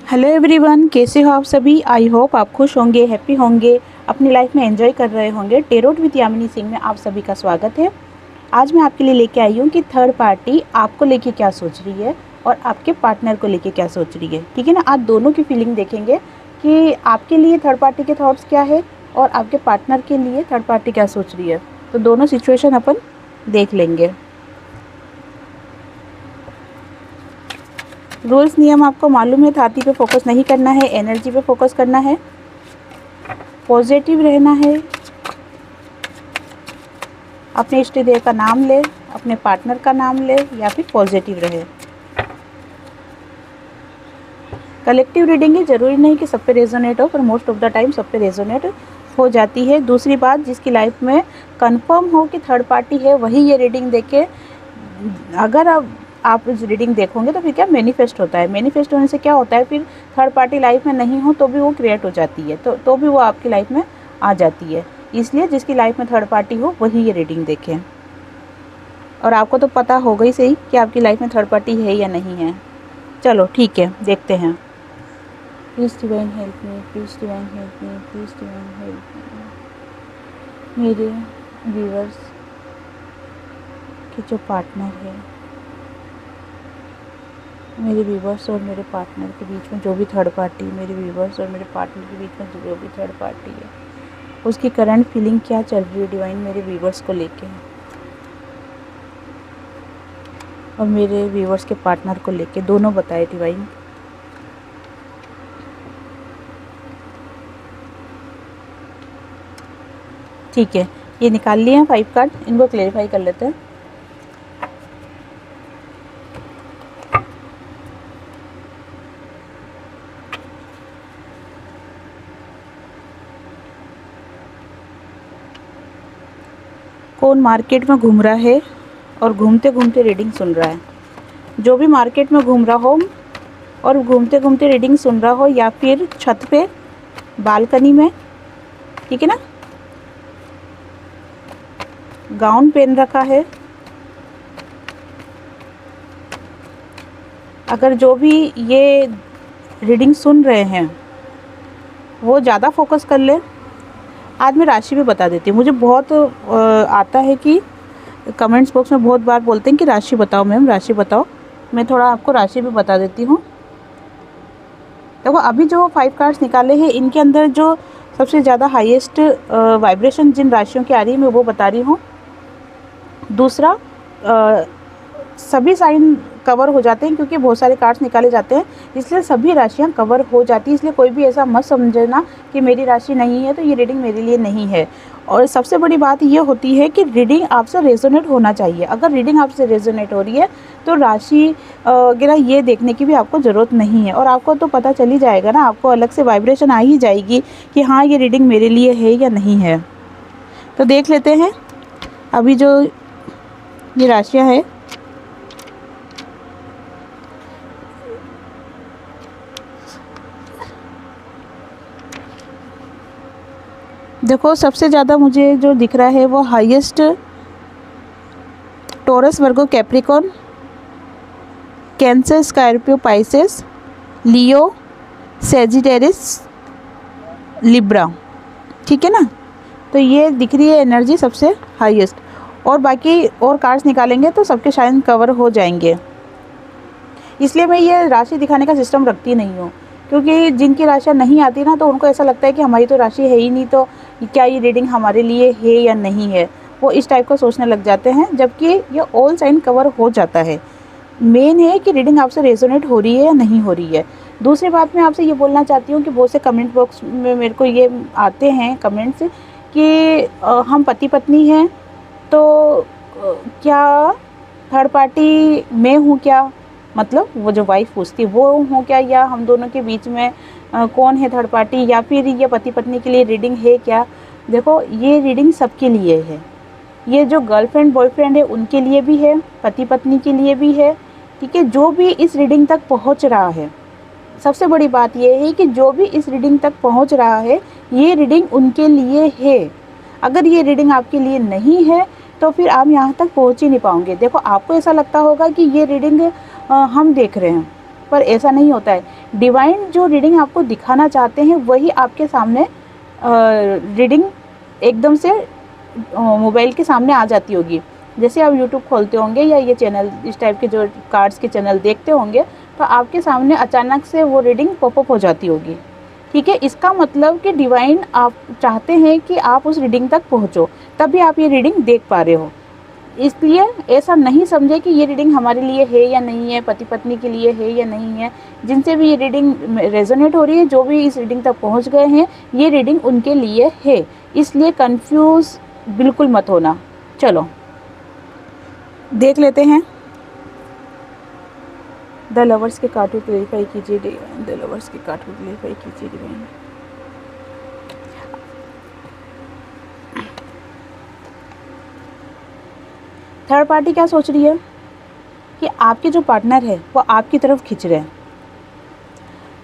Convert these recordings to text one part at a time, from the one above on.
Hello everyone, कैसे हो आप सभी। आई होप आप खुश होंगे, हैप्पी होंगे, अपनी लाइफ में एंजॉय कर रहे होंगे। टेरोट विद यामिनी सिंह में आप सभी का स्वागत है। आज मैं आपके लिए लेके आई हूँ कि थर्ड पार्टी आपको लेके क्या सोच रही है और आपके पार्टनर को लेके क्या सोच रही है। ठीक है ना। आज दोनों की फीलिंग देखेंगे कि आपके लिए थर्ड पार्टी के थॉट्स क्या है और आपके पार्टनर के लिए थर्ड पार्टी क्या सोच रही है। तो दोनों सिचुएशन अपन देख लेंगे। रूल्स नियम आपको मालूम है। छाती पे फोकस नहीं करना है, एनर्जी पे फोकस करना है, पॉजिटिव रहना है, अपने इष्ट देव का नाम ले, अपने पार्टनर का नाम ले या फिर पॉजिटिव रहे। कलेक्टिव रीडिंग है, ज़रूरी नहीं कि सब पे रेजोनेट हो, पर मोस्ट ऑफ द टाइम सब पे रेजोनेट हो जाती है। दूसरी बात, जिसकी लाइफ में कंफर्म हो कि थर्ड पार्टी है वही ये रीडिंग देखे। अगर आप इस रीडिंग देखोगे तो फिर क्या मैनिफेस्ट होता है। मैनिफेस्ट होने से क्या होता है, फिर थर्ड पार्टी लाइफ में नहीं हो तो भी वो क्रिएट हो जाती है, तो भी वो आपकी लाइफ में आ जाती है। इसलिए जिसकी लाइफ में थर्ड पार्टी हो वही ये रीडिंग देखें। और आपको तो पता होगा ही सही कि आपकी लाइफ में थर्ड पार्टी है या नहीं है। चलो ठीक है, देखते हैं। Please divine help me, please divine help me, please divine help me. मेरे व्यूअर्स के जो पार्टनर है, मेरे व्यूवर्स और मेरे पार्टनर के बीच में जो भी थर्ड पार्टी, मेरे व्यूवर्स और मेरे पार्टनर के बीच में जो भी थर्ड पार्टी है, उसकी करंट फीलिंग क्या चल रही है डिवाइन मेरे व्यूवर्स को लेके और मेरे व्यूवर्स के पार्टनर को लेके, दोनों बताए डिवाइन। ठीक है, ये निकाल लिए हैं 5 कार्ड, इनको क्लेरिफाई कर लेते हैं। कौन मार्केट में घूम रहा है और घूमते घूमते रीडिंग सुन रहा है। जो भी मार्केट में घूम रहा हो और घूमते घूमते रीडिंग सुन रहा हो, या फिर छत पे, बालकनी में, ठीक है ना, गाउन पहन रखा है। अगर जो भी ये रीडिंग सुन रहे हैं वो ज़्यादा फोकस कर ले। आज मैं राशि भी बता देती हूँ। मुझे बहुत आता है कि कमेंट्स बॉक्स में बहुत बार बोलते हैं कि राशि बताओ मैम, राशि बताओ। मैं थोड़ा आपको राशि भी बता देती हूँ। देखो, अभी जो 5 कार्ड्स निकाले हैं इनके अंदर जो सबसे ज़्यादा हाईएस्ट वाइब्रेशन जिन राशियों की आ रही है मैं वो बता रही हूँ। दूसरा, सभी साइन कवर हो जाते हैं क्योंकि बहुत सारे कार्ड्स निकाले जाते हैं, इसलिए सभी राशियां कवर हो जाती है। इसलिए कोई भी ऐसा मत समझना कि मेरी राशि नहीं है तो ये रीडिंग मेरे लिए नहीं है। और सबसे बड़ी बात ये होती है कि रीडिंग आपसे रेजोनेट होना चाहिए। अगर रीडिंग आपसे रेजोनेट हो रही है तो राशि वगैरह ये देखने की भी आपको ज़रूरत नहीं है। और आपको तो पता चल ही जाएगा ना, आपको अलग से वाइब्रेशन आ ही जाएगी कि हाँ ये रीडिंग मेरे लिए है या नहीं है। तो देख लेते हैं अभी जो ये राशियाँ हैं। देखो, सबसे ज़्यादा मुझे जो दिख रहा है वो हाईएस्ट टॉरस, वर्गो, कैप्रिकॉर्न, कैंसर, स्कॉर्पियो, पाइसेस, लियो, सेजिटेरिस, लिब्रा। ठीक है ना। तो ये दिख रही है एनर्जी सबसे हाईएस्ट। और बाकी और कार्ड्स निकालेंगे तो सबके शायद कवर हो जाएंगे। इसलिए मैं ये राशि दिखाने का सिस्टम रखती नहीं हूँ, क्योंकि जिनकी राशियाँ नहीं आती ना तो उनको ऐसा लगता है कि हमारी तो राशि है ही नहीं, तो क्या ये रीडिंग हमारे लिए है या नहीं है, वो इस टाइप का सोचने लग जाते हैं। जबकि ये ऑल साइन कवर हो जाता है। मेन है कि रीडिंग आपसे रेजोनेट हो रही है या नहीं हो रही है। दूसरी बात मैं आपसे ये बोलना चाहती हूँ कि बहुत से कमेंट बॉक्स में मेरे को ये आते हैं कमेंट्स कि हम पति पत्नी हैं तो क्या थर्ड पार्टी मैं हूँ क्या, मतलब वो जो वाइफ पूछती है वो हूँ क्या, या हम दोनों के बीच में कौन है थर्ड पार्टी, या फिर ये पति पत्नी के लिए रीडिंग है क्या। देखो, ये रीडिंग सबके लिए है। ये जो गर्लफ्रेंड बॉयफ्रेंड है उनके लिए भी है, पति पत्नी के लिए भी है। ठीक है, जो भी इस रीडिंग तक पहुंच रहा है, सबसे बड़ी बात यह है कि जो भी इस रीडिंग तक पहुंच रहा है ये रीडिंग उनके लिए है। अगर ये रीडिंग आपके लिए नहीं है तो फिर आप यहाँ तक पहुँच ही नहीं पाओगे। देखो, आपको ऐसा लगता होगा कि ये रीडिंग हम देख रहे हैं, पर ऐसा नहीं होता है। डिवाइन जो रीडिंग आपको दिखाना चाहते हैं वही आपके सामने रीडिंग एकदम से मोबाइल के सामने आ जाती होगी। जैसे आप यूट्यूब खोलते होंगे या ये चैनल, इस टाइप के जो कार्ड्स के चैनल देखते होंगे, तो आपके सामने अचानक से वो रीडिंग पॉपअप हो जाती होगी। ठीक है, इसका मतलब कि डिवाइन आप चाहते हैं कि आप उस रीडिंग तक पहुंचो, तभी आप ये रीडिंग देख पा रहे हो। इसलिए ऐसा नहीं समझे कि ये रीडिंग हमारे लिए है या नहीं है, पति पत्नी के लिए है या नहीं है। जिनसे भी ये रीडिंग रेजोनेट हो रही है, जो भी इस रीडिंग तक पहुंच गए हैं, ये रीडिंग उनके लिए है। इसलिए कंफ्यूज बिल्कुल मत होना। चलो देख लेते हैं। द लवर्स के कार्ड को क्लेरिफाई कीजिए डिवाइन, द लवर्स के कार्ड को क्लेरिफाई कीजिए डिवाइन। थर्ड पार्टी क्या सोच रही है कि आपके जो पार्टनर है वो आपकी तरफ खिंच रहे हैं।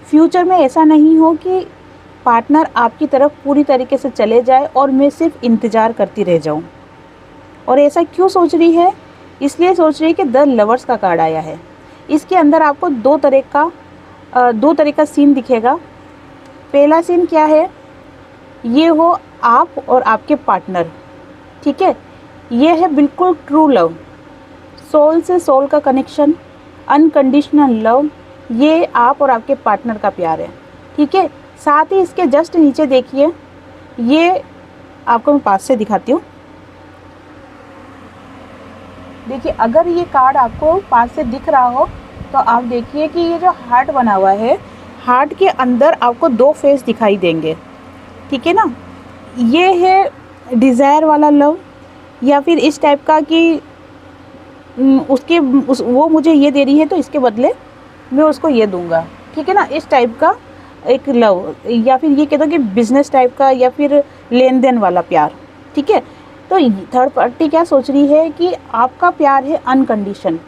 फ्यूचर में ऐसा नहीं हो कि पार्टनर आपकी तरफ पूरी तरीके से चले जाए और मैं सिर्फ इंतज़ार करती रह जाऊं। और ऐसा क्यों सोच रही है? इसलिए सोच रही है कि द लवर्स का कार्ड आया है। इसके अंदर आपको दो तरह का सीन दिखेगा। पहला सीन क्या है? ये हो आप और आपके पार्टनर। ठीक है, ये है बिल्कुल ट्रू लव, सोल से सोल का कनेक्शन, अनकंडीशनल लव। ये आप और आपके पार्टनर का प्यार है। ठीक है, साथ ही इसके जस्ट नीचे देखिए, ये आपको मैं पास से दिखाती हूँ। देखिए, अगर ये कार्ड आपको पास से दिख रहा हो तो आप देखिए कि ये जो हार्ट बना हुआ है, हार्ट के अंदर आपको दो फेस दिखाई देंगे। ठीक है ना, ये है डिज़ायर वाला लव, या फिर इस टाइप का कि वो मुझे ये दे रही है तो इसके बदले मैं उसको ये दूंगा। ठीक है ना, इस टाइप का एक लव, या फिर ये कह दो कि बिजनेस टाइप का, या फिर लेन देन वाला प्यार। ठीक है, तो थर्ड पार्टी क्या सोच रही है कि आपका प्यार है अनकंडीशन,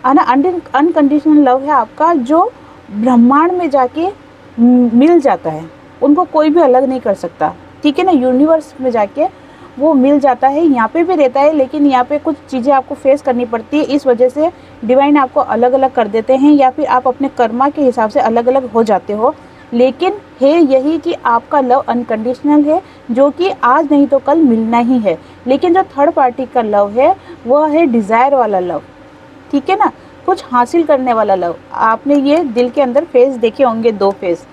है ना, अनकंडीशनल लव है आपका, जो ब्रह्मांड में जाके मिल जाता है। उनको कोई भी अलग नहीं कर सकता। ठीक है ना, यूनिवर्स में जाके वो मिल जाता है। यहाँ पे भी रहता है, लेकिन यहाँ पे कुछ चीज़ें आपको फेस करनी पड़ती है। इस वजह से डिवाइन आपको अलग अलग कर देते हैं, या फिर आप अपने कर्मा के हिसाब से अलग अलग हो जाते हो। लेकिन है यही कि आपका लव अनकंडीशनल है, जो कि आज नहीं तो कल मिलना ही है। लेकिन जो थर्ड पार्टी का लव है वह है डिज़ायर वाला लव। ठीक है ना, कुछ हासिल करने वाला लव। आपने ये दिल के अंदर फेस देखे होंगे, दो फेस।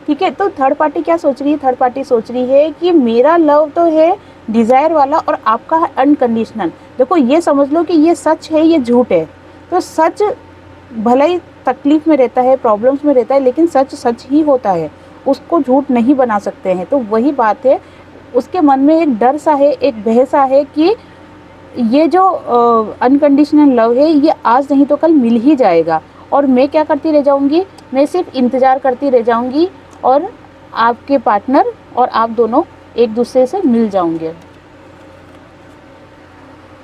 ठीक है, तो थर्ड पार्टी क्या सोच रही है? थर्ड पार्टी सोच रही है कि मेरा लव तो है डिज़ायर वाला और आपका है अनकंडीशनल। देखो, ये समझ लो कि ये सच है, ये झूठ है। तो सच भले ही तकलीफ़ में रहता है, प्रॉब्लम्स में रहता है, लेकिन सच सच ही होता है, उसको झूठ नहीं बना सकते हैं। तो वही बात है, उसके मन में एक डर सा है, एक भय सा है कि ये जो अनकंडीशनल लव है ये आज नहीं तो कल मिल ही जाएगा, और मैं क्या करती रह जाऊंगी? मैं सिर्फ इंतज़ार करती रह जाऊंगी, और आपके पार्टनर और आप दोनों एक दूसरे से मिल जाओगे।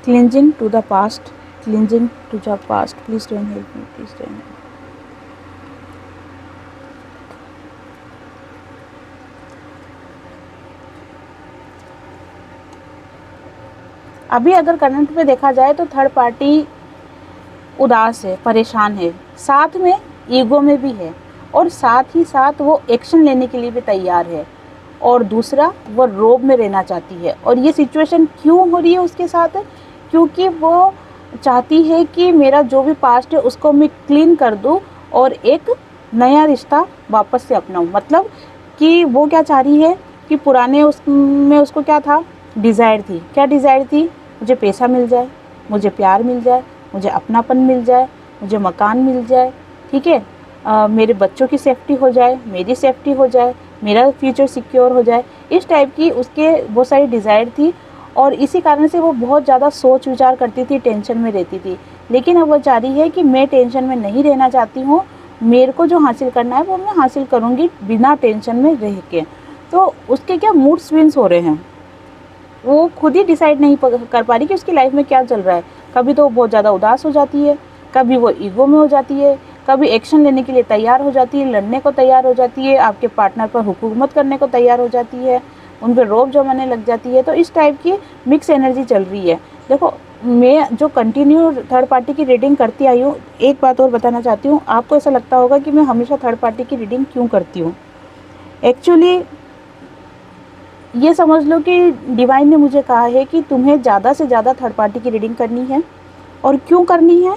Clinging to the past, clinging to the past, please don't help me, please don't help. अभी अगर करंट में देखा जाए तो थर्ड पार्टी उदास है, परेशान है, साथ में ईगो में भी है, और साथ ही साथ वो एक्शन लेने के लिए भी तैयार है। और दूसरा, वो रोब में रहना चाहती है। और ये सिचुएशन क्यों हो रही है उसके साथ? क्योंकि वो चाहती है कि मेरा जो भी पास्ट है उसको मैं क्लीन कर दूं और एक नया रिश्ता वापस से अपनाऊं। मतलब कि वो क्या चाह रही है कि पुराने उसमें उसको क्या था? डिज़ायर थी। क्या डिज़ायर थी? मुझे पैसा मिल जाए, मुझे प्यार मिल जाए, मुझे अपनापन मिल जाए, मुझे मकान मिल जाए। ठीक है, मेरे बच्चों की सेफ्टी हो जाए, मेरी सेफ्टी हो जाए, मेरा फ्यूचर सिक्योर हो जाए। इस टाइप की उसके बहुत सारी डिज़ायर थी, और इसी कारण से वो बहुत ज़्यादा सोच विचार करती थी, टेंशन में रहती थी। लेकिन अब वो चाह रही है कि मैं टेंशन में नहीं रहना चाहती हूँ, मेरे को जो हासिल करना है वो मैं हासिल करूँगी बिना टेंशन में रह के। तो उसके क्या मूड स्विंग्स हो रहे हैं, वो खुद ही डिसाइड नहीं कर पा रही कि उसकी लाइफ में क्या चल रहा है। कभी तो वो बहुत ज़्यादा उदास हो जाती है, कभी वो ईगो में हो जाती है, कभी एक्शन लेने के लिए तैयार हो जाती है, लड़ने को तैयार हो जाती है, आपके पार्टनर पर हुकूमत करने को तैयार हो जाती है, उन पर रोब जमाने लग जाती है। तो इस टाइप की मिक्स एनर्जी चल रही है। देखो, मैं जो कंटिन्यू थर्ड पार्टी की रीडिंग करती आई हूँ, एक बात और बताना चाहती हूँ। आपको ऐसा लगता होगा कि मैं हमेशा थर्ड पार्टी की रीडिंग क्यों करती हूँ। एक्चुअली ये समझ लो कि डिवाइन ने मुझे कहा है कि तुम्हें ज़्यादा से ज़्यादा थर्ड पार्टी की रीडिंग करनी है। और क्यों करनी है?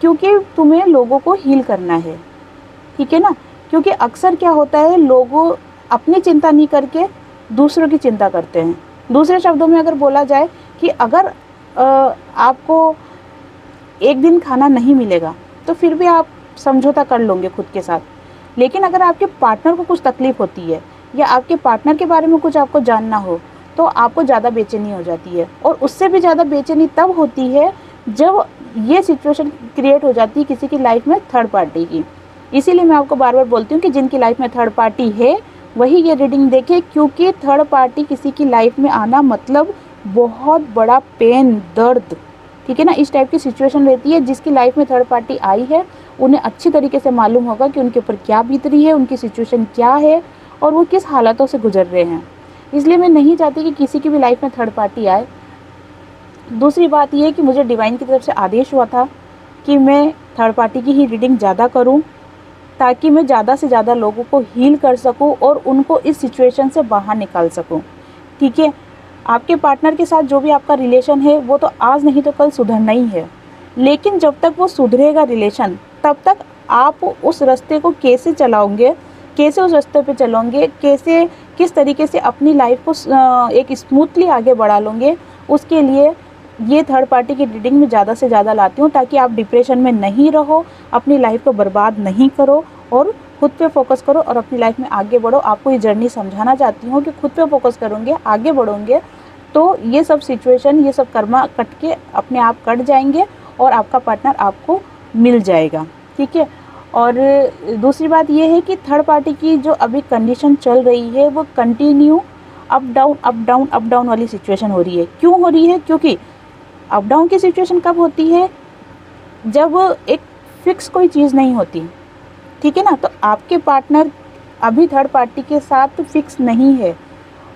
क्योंकि तुम्हें लोगों को हील करना है, ठीक है ना। क्योंकि अक्सर क्या होता है, लोगों अपनी चिंता नहीं करके दूसरों की चिंता करते हैं। दूसरे शब्दों में अगर बोला जाए कि अगर आपको एक दिन खाना नहीं मिलेगा तो फिर भी आप समझौता कर लोगे खुद के साथ। लेकिन अगर आपके पार्टनर को कुछ तकलीफ़ होती है या आपके पार्टनर के बारे में कुछ आपको जानना हो तो आपको ज़्यादा बेचैनी हो जाती है। और उससे भी ज़्यादा बेचैनी तब होती है जब ये सिचुएशन क्रिएट हो जाती है किसी की लाइफ में थर्ड पार्टी की। इसीलिए मैं आपको बार बार बोलती हूँ कि जिनकी लाइफ में थर्ड पार्टी है वही ये रीडिंग देखे, क्योंकि थर्ड पार्टी किसी की लाइफ में आना मतलब बहुत बड़ा पेन, दर्द, ठीक है ना। इस टाइप की सिचुएशन रहती है। जिसकी लाइफ में थर्ड पार्टी आई है उन्हें अच्छी तरीके से मालूम होगा कि उनके ऊपर क्या बीत रही है, उनकी सिचुएशन क्या है और वो किस हालातों से गुजर रहे हैं। इसलिए मैं नहीं चाहती कि किसी की भी लाइफ में थर्ड पार्टी आए। दूसरी बात ये है कि मुझे डिवाइन की तरफ से आदेश हुआ था कि मैं थर्ड पार्टी की ही रीडिंग ज़्यादा करूं, ताकि मैं ज़्यादा से ज़्यादा लोगों को हील कर सकूं और उनको इस सिचुएशन से बाहर निकाल सकूं, ठीक है। आपके पार्टनर के साथ जो भी आपका रिलेशन है वो तो आज नहीं तो कल सुधरना ही है। लेकिन जब तक वो सुधरेगा रिलेशन, तब तक आप उस रास्ते को कैसे चलाओगे, कैसे उस रास्ते पे चलोगे, कैसे किस तरीके से अपनी लाइफ को एक स्मूथली आगे बढ़ा लोगे, उसके लिए ये थर्ड पार्टी की रीडिंग में ज़्यादा से ज़्यादा लाती हूँ, ताकि आप डिप्रेशन में नहीं रहो, अपनी लाइफ को बर्बाद नहीं करो और खुद पे फोकस करो और अपनी लाइफ में आगे बढ़ो। आपको ये जर्नी समझाना चाहती हूँ कि खुद पे फोकस करोगे, आगे बढ़ोगे तो ये सब सिचुएशन, ये सब कर्मा कट के अपने आप कट जाएंगे और आपका पार्टनर आपको मिल जाएगा, ठीक है। और दूसरी बात ये है कि थर्ड पार्टी की जो अभी कंडीशन चल रही है वो continue up down up down up down वाली सिचुएशन हो रही है। क्यों हो रही है? क्योंकि अप डाउन की सिचुएशन कब होती है? जब एक फिक्स कोई चीज़ नहीं होती, ठीक है ना। तो आपके पार्टनर अभी थर्ड पार्टी के साथ फिक्स नहीं है,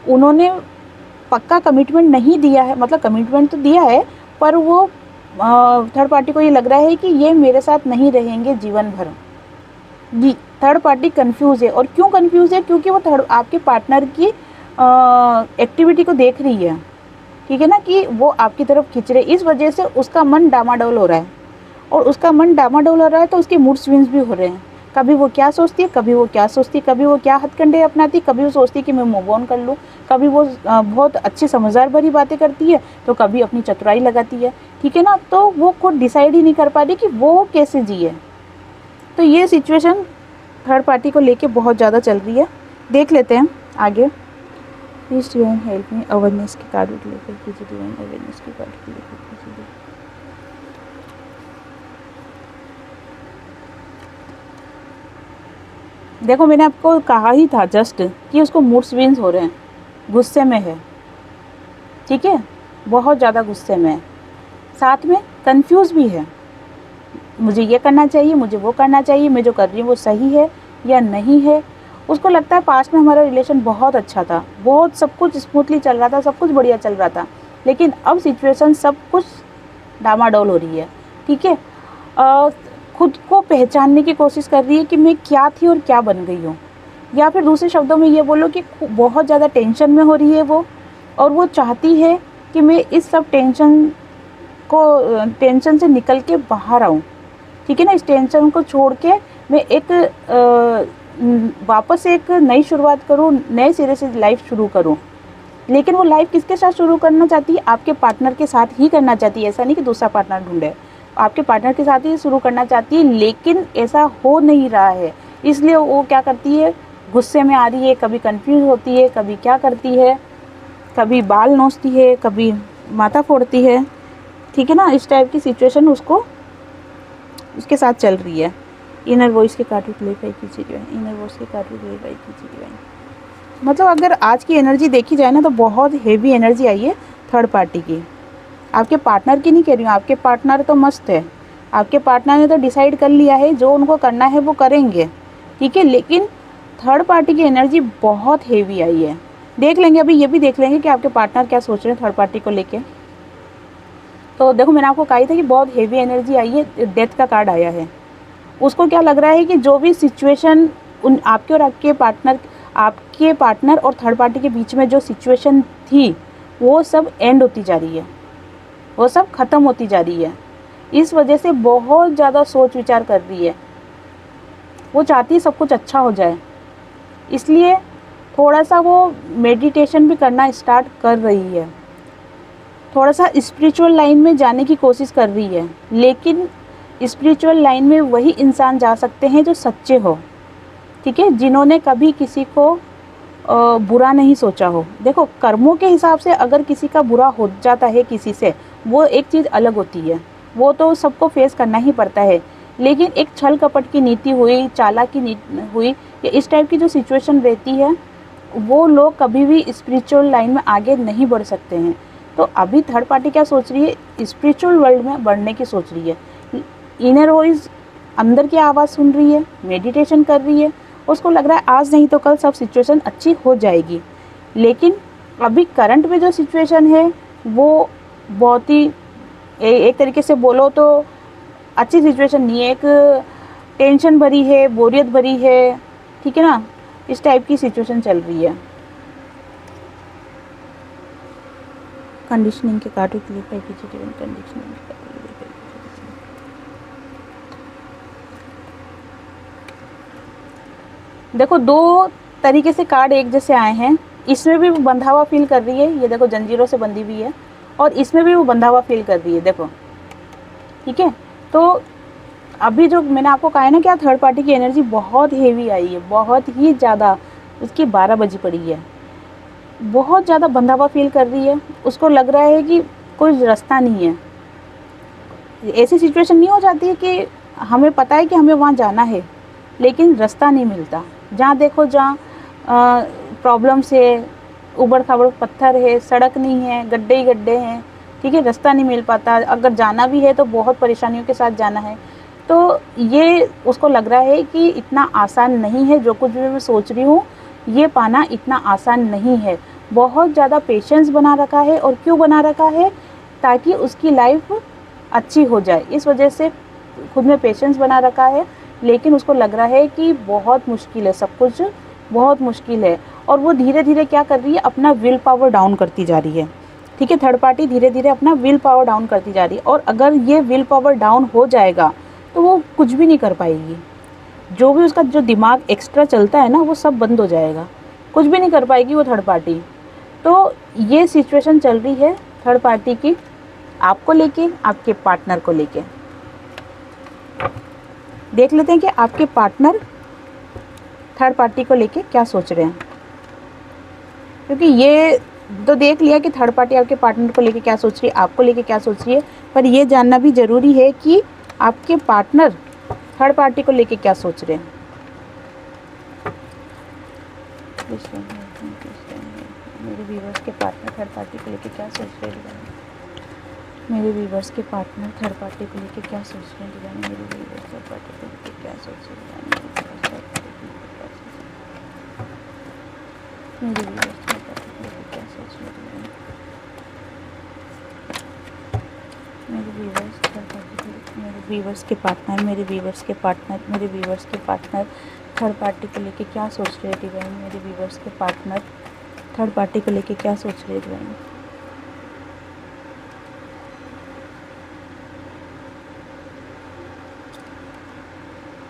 उन्होंने पक्का कमिटमेंट नहीं दिया है। मतलब कमिटमेंट तो दिया है पर वो थर्ड पार्टी को ये लग रहा है कि ये मेरे साथ नहीं रहेंगे जीवन भर। जी, थर्ड पार्टी कंफ्यूज है। और क्यों कंफ्यूज है? क्योंकि वो थर्ड आपके पार्टनर की एक्टिविटी को देख रही है, ठीक है ना, कि वो आपकी तरफ खिंच रहे। इस वजह से उसका मन डामाडोल हो रहा है और उसका मन डामाडोल हो रहा है तो उसके मूड स्विंग्स भी हो रहे हैं। कभी वो क्या सोचती है, कभी वो क्या सोचती है, कभी वो क्या हथकंडे अपनाती, कभी वो सोचती है कि मैं मूव ऑन कर लूँ, कभी वो बहुत अच्छी समझदार भरी बातें करती है तो कभी अपनी चतुराई लगाती है, ठीक है ना। तो वो खुद डिसाइड ही नहीं कर पा रही कि वो कैसे जिए। तो ये सिचुएशन थर्ड पार्टी को लेके बहुत ज़्यादा चल रही है। देख लेते हैं आगे। Please divine help me, awareness की कार्ड लेकर कीजिए, डिवाइन अवेयरनेस की कार्ड लेकर कीजिए। देखो मैंने आपको कहा ही था जस्ट कि उसको मूड स्विंग्स हो रहे हैं, गुस्से में है, ठीक है, बहुत ज़्यादा गुस्से में है, साथ में कंफ्यूज भी है। मुझे ये करना चाहिए, मुझे वो करना चाहिए, मैं जो कर रही हूँ वो सही है या नहीं है। उसको लगता है पास्ट में हमारा रिलेशन बहुत अच्छा था, बहुत सब कुछ स्मूथली चल रहा था, सब कुछ बढ़िया चल रहा था, लेकिन अब सिचुएशन सब कुछ डामाडोल हो रही है, ठीक है। खुद को पहचानने की कोशिश कर रही है कि मैं क्या थी और क्या बन गई हूँ। या फिर दूसरे शब्दों में ये बोलो कि बहुत ज़्यादा टेंशन में हो रही है वो, और वो चाहती है कि मैं इस सब टेंशन से निकल के बाहर आऊँ, ठीक है ना। इस टेंशन को छोड़ के मैं एक वापस एक नई शुरुआत करूँ, नए सिरे से लाइफ शुरू करूँ। लेकिन वो लाइफ किसके साथ शुरू करना चाहती है? आपके पार्टनर के साथ ही करना चाहती है। ऐसा नहीं कि दूसरा पार्टनर ढूंढे, आपके पार्टनर के साथ ही शुरू करना चाहती है, लेकिन ऐसा हो नहीं रहा है। इसलिए वो क्या करती है, गुस्से में आ रही है, कभी कंफ्यूज होती है, कभी क्या करती है, कभी बाल नोचती है, कभी माथा फोड़ती है, ठीक है ना। इस टाइप की सिचुएशन उसके साथ चल रही है। इनर वॉइस के कार्ड क्लेरिफाई कीजिए डिवाइन, इनर वॉइस के कार्ड क्लेरिफाई कीजिए डिवाइन। मतलब अगर आज की एनर्जी देखी जाए ना तो बहुत हेवी एनर्जी आई है थर्ड पार्टी की। आपके पार्टनर की नहीं कह रही हूँ, आपके पार्टनर तो मस्त है, आपके पार्टनर ने तो डिसाइड कर लिया है जो उनको करना है वो करेंगे, ठीक है। लेकिन थर्ड पार्टी की एनर्जी बहुत हेवी आई है। देख लेंगे, अभी ये भी देख लेंगे कि आपके पार्टनर क्या सोच रहे हैं थर्ड पार्टी को लेके, तो देखो मैंने आपको कहा था कि बहुत हेवी एनर्जी आई है, डेथ का कार्ड आया है। उसको क्या लग रहा है कि जो भी सिचुएशन उन आपके और आपके पार्टनर और थर्ड पार्टी के बीच में जो सिचुएशन थी वो सब एंड होती जा रही है, वो सब ख़त्म होती जा रही है। इस वजह से बहुत ज़्यादा सोच विचार कर रही है, वो चाहती है सब कुछ अच्छा हो जाए, इसलिए थोड़ा सा वो मेडिटेशन भी करना स्टार्ट कर रही है, थोड़ा सा स्पिरिचुअल लाइन में जाने की कोशिश कर रही है। लेकिन स्पिरिचुअल लाइन में वही इंसान जा सकते हैं जो सच्चे हो, ठीक है, जिन्होंने कभी किसी को बुरा नहीं सोचा हो। देखो कर्मों के हिसाब से अगर किसी का बुरा हो जाता है किसी से, वो एक चीज़ अलग होती है, वो तो सबको फेस करना ही पड़ता है। लेकिन एक छल कपट की नीति हुई, चालाकी नीति हुई, या इस टाइप की जो सिचुएशन रहती है, वो लोग कभी भी स्पिरिचुअल लाइन में आगे नहीं बढ़ सकते हैं। तो अभी थर्ड पार्टी क्या सोच रही है, स्पिरिचुअल वर्ल्ड में बढ़ने की सोच रही है। इनर वॉइस अंदर की आवाज़ सुन रही है, मेडिटेशन कर रही है, उसको लग रहा है आज नहीं तो कल सब सिचुएशन अच्छी हो जाएगी। लेकिन अभी करंट में जो सिचुएशन है वो बहुत ही एक तरीके से बोलो तो अच्छी सिचुएशन नहीं है, एक टेंशन भरी है, बोरियत भरी है, ठीक है ना, इस टाइप की सिचुएशन चल रही है। कंडीशनिंग के कार्ड के लिए कंडीशनिंग देखो दो तरीके से कार्ड एक जैसे आए हैं। इसमें भी वो बंधा हुआ फील कर रही है, ये देखो जंजीरों से बंधी हुई है, और इसमें भी वो बंधा हुआ फील कर रही है, देखो, ठीक है। तो अभी जो मैंने आपको कहा है ना क्या थर्ड पार्टी की एनर्जी बहुत हेवी आई है, बहुत ही ज़्यादा, उसकी 12 बजी पड़ी है, बहुत ज़्यादा बंधा हुआ फील कर रही है। उसको लग रहा है कि कोई रास्ता नहीं है। ऐसी सिचुएशन नहीं हो जाती है कि हमें पता है कि हमें वहाँ जाना है लेकिन रास्ता नहीं मिलता। जहाँ देखो जहाँ प्रॉब्लम्स है, उबड़ खाबड़ पत्थर है, सड़क नहीं है, गड्ढे ही गड्ढे हैं, ठीक है, रास्ता नहीं मिल पाता। अगर जाना भी है तो बहुत परेशानियों के साथ जाना है। तो ये उसको लग रहा है कि इतना आसान नहीं है, जो कुछ भी मैं सोच रही हूँ ये पाना इतना आसान नहीं है। बहुत ज़्यादा पेशेंस बना रखा है, और क्यों बना रखा है, ताकि उसकी लाइफ अच्छी हो जाए, इस वजह से खुद में पेशेंस बना रखा है। लेकिन उसको लग रहा है कि बहुत मुश्किल है, सब कुछ बहुत मुश्किल है, और वो धीरे धीरे क्या कर रही है, अपना विल पावर डाउन करती जा रही है, ठीक है। थर्ड पार्टी धीरे धीरे अपना विल पावर डाउन करती जा रही है, और अगर ये विल पावर डाउन हो जाएगा तो वो कुछ भी नहीं कर पाएगी। जो भी उसका जो दिमाग एक्स्ट्रा चलता है ना, वो सब बंद हो जाएगा, कुछ भी नहीं कर पाएगी वो थर्ड पार्टी। तो ये सिचुएशन चल रही है थर्ड पार्टी की, आपको लेके, आपके पार्टनर को लेके। देख लेते हैं कि आपके पार्टनर थर्ड पार्टी को लेके क्या सोच रहे हैं, क्योंकि ये तो देख लिया कि थर्ड पार्टी आपके पार्टनर को लेके क्या सोच रही है, आपको लेके क्या सोच रही है, पर ये जानना भी ज़रूरी है कि आपके पार्टनर थर्ड पार्टी को लेके क्या सोच रहे हैं। मेरे व्यूअर्स के पार्टनर थर्ड पार्टी को लेके क्या सोच रहे हैं, मेरे व्यूअर्स के पार्टनर थर्ड पार्टी को लेके क्या सोच रहे हैं, मेरे व्यूअर्स थर्ड पार्टी को लेके क्या सोच रहे हैं, मेरे व्यूअर्स थर्ड पार्टी को लेके क्या सोच रहे हैं, मेरे व्यूअर्स थर्ड पार्टी, मेरे व्यूअर्स के पार्टनर, मेरे व्यूअर्स के पार्टनर, मेरे व्यूअर्स के पार्टनर थर्ड पार्टी को लेके क्या सोच रहे हैं डिवाइन, मेरे व्यूअर्स के पार्टनर थर्ड पार्टी को लेके क्या सोच रहे हैं डिवाइन।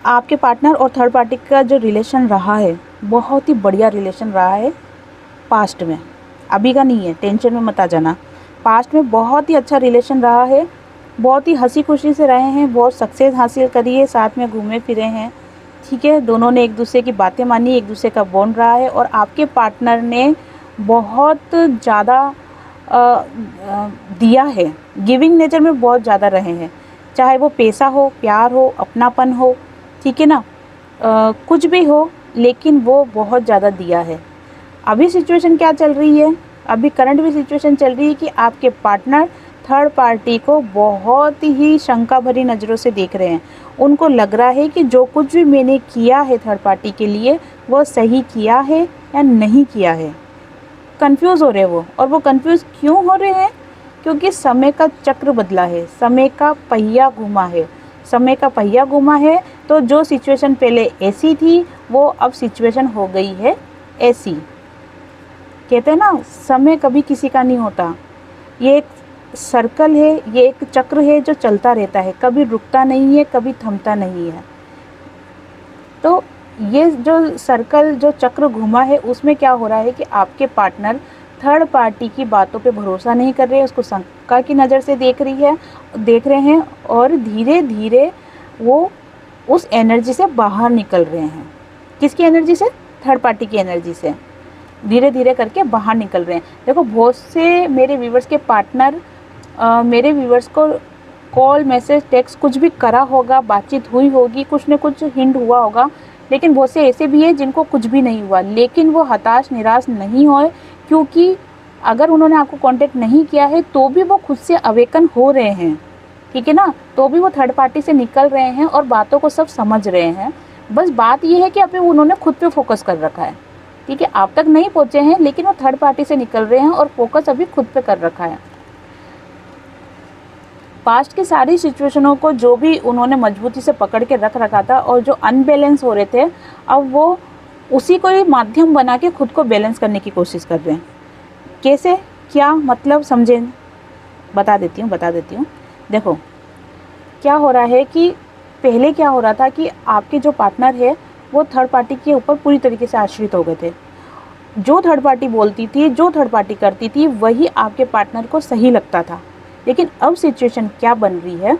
आपके पार्टनर और थर्ड पार्टी का जो रिलेशन रहा है, बहुत ही बढ़िया रिलेशन रहा है पास्ट में, अभी का नहीं है, टेंशन में मत आ जाना। पास्ट में बहुत ही अच्छा रिलेशन रहा है, बहुत ही हंसी खुशी से रहे हैं, बहुत सक्सेस हासिल करी है, साथ में घूमे फिरे हैं, ठीक है। दोनों ने एक दूसरे की बातें मानी, एक दूसरे का बॉन्ड रहा है, और आपके पार्टनर ने बहुत ज़्यादा दिया है, गिविंग नेचर में बहुत ज़्यादा रहे हैं, चाहे वो पैसा हो, प्यार हो, अपनापन हो, ठीक है ना, कुछ भी हो, लेकिन वो बहुत ज़्यादा दिया है। अभी सिचुएशन क्या चल रही है, अभी करंट भी सिचुएशन चल रही है कि आपके पार्टनर थर्ड पार्टी को बहुत ही शंका भरी नज़रों से देख रहे हैं। उनको लग रहा है कि जो कुछ भी मैंने किया है थर्ड पार्टी के लिए वो सही किया है या नहीं किया है, कंफ्यूज हो रहे हैं वो। और वो कंफ्यूज क्यों हो रहे हैं, क्योंकि समय का चक्र बदला है, समय का पहिया घूमा है, समय का पहिया घूमा है। तो जो सिचुएशन पहले ऐसी थी वो अब सिचुएशन हो गई है ऐसी। कहते हैं ना, समय कभी किसी का नहीं होता, ये एक सर्कल है, ये एक चक्र है जो चलता रहता है, कभी रुकता नहीं है, कभी थमता नहीं है। तो ये जो सर्कल, जो चक्र घुमा है, उसमें क्या हो रहा है कि आपके पार्टनर थर्ड पार्टी की बातों पे भरोसा नहीं कर रहे, उसको शंका की नज़र से देख रहे हैं और धीरे धीरे वो उस एनर्जी से बाहर निकल रहे हैं। किसकी एनर्जी से? थर्ड पार्टी की एनर्जी से धीरे धीरे करके बाहर निकल रहे हैं। देखो, बहुत से मेरे व्यूवर्स के पार्टनर मेरे व्यूवर्स को कॉल, मैसेज, टेक्स्ट कुछ भी करा होगा, बातचीत हुई होगी, कुछ न कुछ हिंट हुआ होगा, लेकिन बहुत से ऐसे भी हैं जिनको कुछ भी नहीं हुआ, लेकिन वो हताश निराश नहीं होए, क्योंकि अगर उन्होंने आपको कांटेक्ट नहीं किया है तो भी वो खुद से अवेकन हो रहे हैं, ठीक है ना। तो भी वो थर्ड पार्टी से निकल रहे हैं और बातों को सब समझ रहे हैं। बस बात ये है कि अभी उन्होंने खुद पे फोकस कर रखा है, ठीक है। आप तक नहीं पहुँचे हैं, लेकिन वो थर्ड पार्टी से निकल रहे हैं और फोकस अभी खुद पे कर रखा है। पास्ट की सारी सिचुएशनों को जो भी उन्होंने मजबूती से पकड़ के रख रखा था और जो अनबैलेंस हो रहे थे, अब वो उसी को ही माध्यम बना के खुद को बैलेंस करने की कोशिश कर रहे हैं। कैसे, क्या मतलब, समझें? बता देती हूँ। देखो, क्या हो रहा है कि पहले क्या हो रहा था कि आपके जो पार्टनर है वो थर्ड पार्टी के ऊपर पूरी तरीके से आश्रित हो गए थे। जो थर्ड पार्टी बोलती थी, जो थर्ड पार्टी करती थी, वही आपके पार्टनर को सही लगता था। लेकिन अब सिचुएशन क्या बन रही है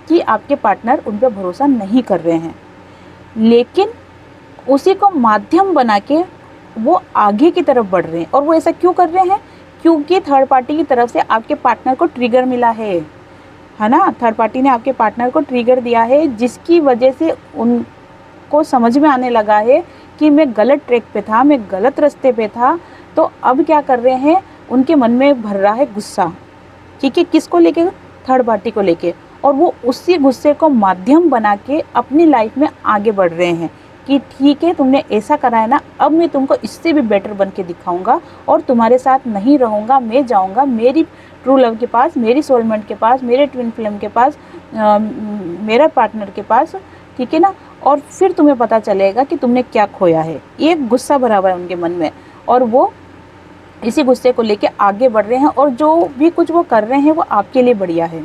कि आपके पार्टनर उन पर भरोसा नहीं कर रहे हैं, लेकिन उसी को माध्यम बना के वो आगे की तरफ बढ़ रहे हैं। और वो ऐसा क्यों कर रहे हैं? क्योंकि थर्ड पार्टी की तरफ से आपके पार्टनर को ट्रिगर मिला है ना। थर्ड पार्टी ने आपके पार्टनर को ट्रिगर दिया है, जिसकी वजह से उनको समझ में आने लगा है कि मैं गलत ट्रैक पे था, मैं गलत रास्ते पे था। तो अब क्या कर रहे हैं, उनके मन में भर रहा है गुस्सा, ठीक है। किसको लेके? थर्ड पार्टी को लेके। और वो उसी गुस्से को माध्यम बना के अपनी लाइफ में आगे बढ़ रहे हैं कि ठीक है, तुमने ऐसा करा है ना, अब मैं तुमको इससे भी बेटर बन के दिखाऊंगा और तुम्हारे साथ नहीं रहूँगा, मैं जाऊँगा मेरी ट्रू लव के पास, मेरी सोलमेट के पास, मेरे ट्विन फ्लेम के पास, मेरा पार्टनर के पास, ठीक है ना। और फिर तुम्हें पता चलेगा कि तुमने क्या खोया है। ये गुस्सा भरा हुआ है उनके मन में और वो इसी गुस्से को लेके आगे बढ़ रहे हैं। और जो भी कुछ वो कर रहे हैं वो आपके लिए बढ़िया है,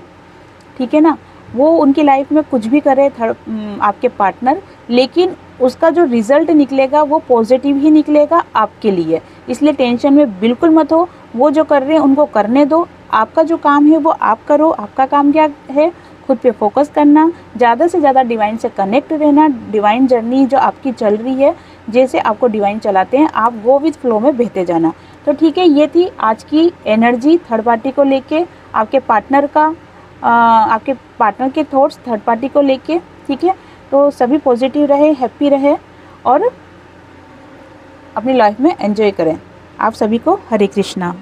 ठीक है ना। वो उनकी लाइफ में कुछ भी करे आपके पार्टनर, लेकिन उसका जो रिज़ल्ट निकलेगा वो पॉजिटिव ही निकलेगा आपके लिए। इसलिए टेंशन में बिल्कुल मत हो, वो जो कर रहे हैं उनको करने दो। आपका जो काम है वो आप करो। आपका काम क्या है? खुद पे फोकस करना, ज़्यादा से ज़्यादा डिवाइन से कनेक्ट रहना। डिवाइन जर्नी जो आपकी चल रही है, जैसे आपको डिवाइन चलाते हैं, आप वो विद फ्लो में बहते जाना। तो ठीक है, ये थी आज की एनर्जी थर्ड पार्टी को लेके, आपके पार्टनर का आपके पार्टनर के थॉट्स थर्ड पार्टी को लेके, ठीक है। तो सभी पॉजिटिव रहे, हैप्पी रहे और अपनी लाइफ में एंजॉय करें। आप सभी को हरे कृष्णा।